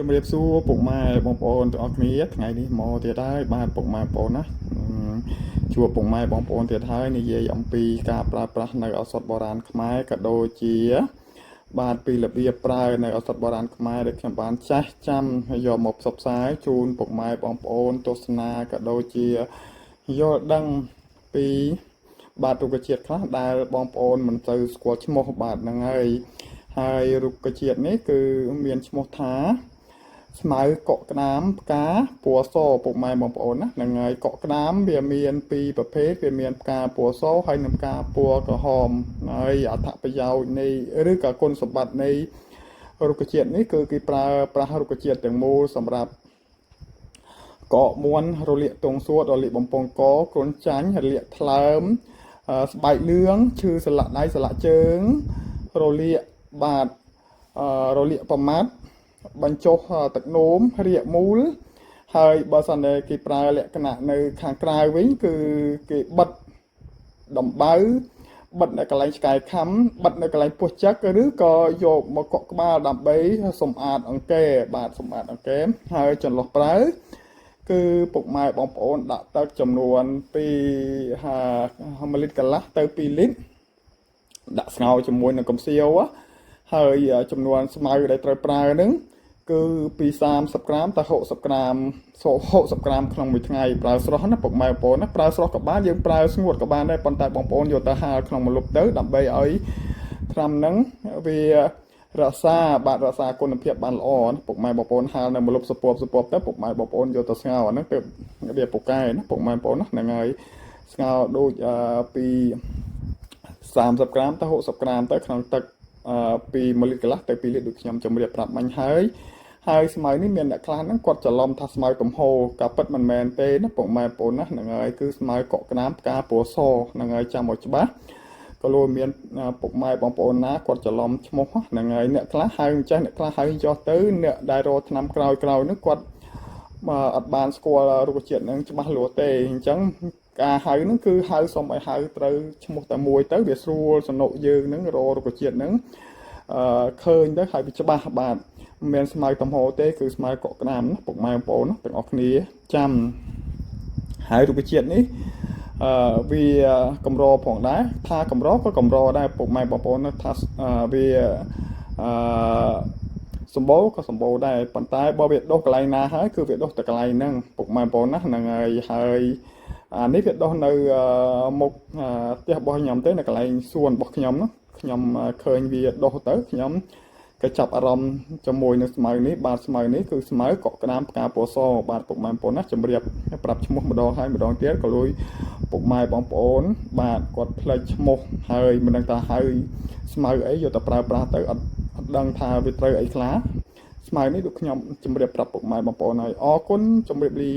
ជំរាបសួរពុកម៉ែបងប្អូនទាំងអស់គ្នាថ្ងៃនេះមកទៀតហើយបាទពុកម៉ែបងប្អូនណាជួបពុកម៉ែបងប្អូនទៀតហើយនិយាយអំពីការប្រើប្រាស់នៅឱសថបុរាណខ្មែរក៏ដូចជាបាទពីរបៀបប្រើនៅឱសថបុរាណខ្មែរដែលខ្ញុំបានចាស់ចាំយកមកផ្សព្វផ្សាយជូនពុកម៉ែបងប្អូនទស្សនាក៏ដូចជាយល់ដឹងពីបាទរុក្ខជាតិខ្លះដែលបងប្អូនមិនទៅស្គាល់ឈ្មោះបាទហ្នឹងហើយរុក្ខជាតិនេះគឺមានឈ្មោះថាស្មៅកក់ក្តាមផ្កាពណ៌សពុកម៉ែបងប្អូនណាហ្នឹងហើយកក់ក្តាមវាមានពីរប្រភេទវាមានផ្កាពណ៌សហើយនិងផ្កាពណ៌ក្រហមហើយអត្ថប្រយោជន៍នៃឬក៏គុណសម្បត្តិនៃរុក្ខជាតិនេះគឺគេប្រើប្រាស់រុក្ខជាតិទាំងមូលសម្រាប់កកមួនរលាកទងសួតរលាកបំពង់កគ្រុនចាញ់រលាកថ្លើមស្បែកលឿងឈឺសន្លាក់ដៃសន្លាក់ជើងរលាកបាទរលាកប្រមាត់បញ្ចុះទឹកនោមរាកមូលហើយបើសិនតែគេប្រើលក្ខណៈនៅខាងក្រៅវិញគឺគេបិទដំបៅបិទនៅកន្លែងឆ្កែខំបិទនៅកន្លែងពោះចឹកឬក៏យកមកកក់ក្បាលដើម្បីសម្អាតអង្គែបាទសម្អាតអង្គែហើយចន្លោះប្រើគឺពុកម៉ែបងប្អូនដាក់ទឹកចំនួនពី1លីត្រកន្លះទៅ2លីត្រដាក់ស្ងោរជាមួយនឹងកំសៀវហើយចំនួនស្មៅដែលត្រូវប្រើហ្នឹងគឺពី30ក្រាមទៅ60ក្រាម60ក្រាមក្នុងមួយថ្ងៃប្រើស្រស់ណាពុកម៉ែបងប្អូនណាប្រើស្រស់ក៏បានយើងប្រើស្ងួតក៏បានដែរប៉ុន្តែបងប្អូនយកទៅហាលក្នុងម្លប់ទៅដើម្បីឲ្យថ្នាំហ្នឹងវារក្សាគុណភាពបានល្អណាពុកម៉ែបងប្អូនហាលនៅម្លប់សពទៅពុកម៉ែបងប្អូនយកទៅស្ងោរហ្នឹងទៅវាពូកែណាពុកម៉ែបងប្អូនណាហ្នឹងហើយស្ងោរដូចពី30ក្រាមទៅ60ក្រាមទៅក្នុងទឹកពី1លីត្រកន្លះទៅ2លីត្រដូចខ្ញុំជម្រាបប្រាប់មិញហើយស្មៅនេះមានអ្នកខ្លះហ្នឹងគាត់ច្រឡំថាស្មៅកំហូរក៏ពិតមិនមែនទេណាពុកម៉ែបងប្អូនណាហ្នឹងហើយគឺស្មៅកក់ក្តាមផ្កាពណ៌សហ្នឹងហើយចាំឲ្យច្បាស់ក៏លោកមានពុកម៉ែបងប្អូនណាគាត់ច្រឡំឈ្មោះហ្នឹងហើយអ្នកខ្លះហៅអញ្ចឹងអ្នកខ្លះហៅចោះទៅអ្នកដែលរកឆ្នាំក្រោយហ្នឹងគាត់អត់បានស្គាល់រុក្ខជាតិហ្នឹងច្បាស់លាស់ទេអញ្ចឹងការហៅហ្នឹងគឺហៅសុំឲ្យហៅត្រូវឈ្មោះតែមួយទៅវាស្រួលសនុកយើងហ្នឹងរករុក្ខជាតិហ្នឹងឃើញទៅហើយវាច្បាស់បាទមិនមែនស្មៅតំហោទេគឺស្មៅកក់ក្តាមណាពុកម៉ែបងប្អូនណាទាំងអស់គ្នាចាំហើយរុក្ខជាតិនេះវាកម្រផងដែរថាកម្រក៏កម្រដែរពុកម៉ែបងប្អូនណាថាវាសម្បូរក៏សម្បូរដែរប៉ុន្តែបើវាដុះកន្លែងណាហើយគឺវាដុះតែកន្លែងហ្នឹងពុកម៉ែបងប្អូនណាហ្នឹងហើយអានេះវាដុះនៅមុខផ្ទះរបស់ខ្ញុំទេនៅកន្លែងសួនរបស់ខ្ញុំណាខ្ញុំឃើញវាដុះទៅខ្ញុំក៏ចាប់អារម្មណ៍ជាមួយនឹងស្មៅនេះបាទស្មៅនេះគឺស្មៅកក់ក្តាមផ្កាពណ៌សបាទពុកម៉ែបងប្អូនណាជម្រាបប្រាប់ឈ្មោះម្ដងហើយម្ដងទៀតក៏លួយពុកម៉ែបងប្អូនបាទគាត់ផ្លេចឈ្មោះហើយមិនដឹងថាហៅស្មៅអីយកទៅប្រើប្រាស់ទៅអត់ដឹងថាវាត្រូវអីខ្លះស្មៅនេះដូចខ្ញុំជម្រាបប្រាប់ពុកម៉ែបងប្អូនហើយអរគុណជម្រាបលា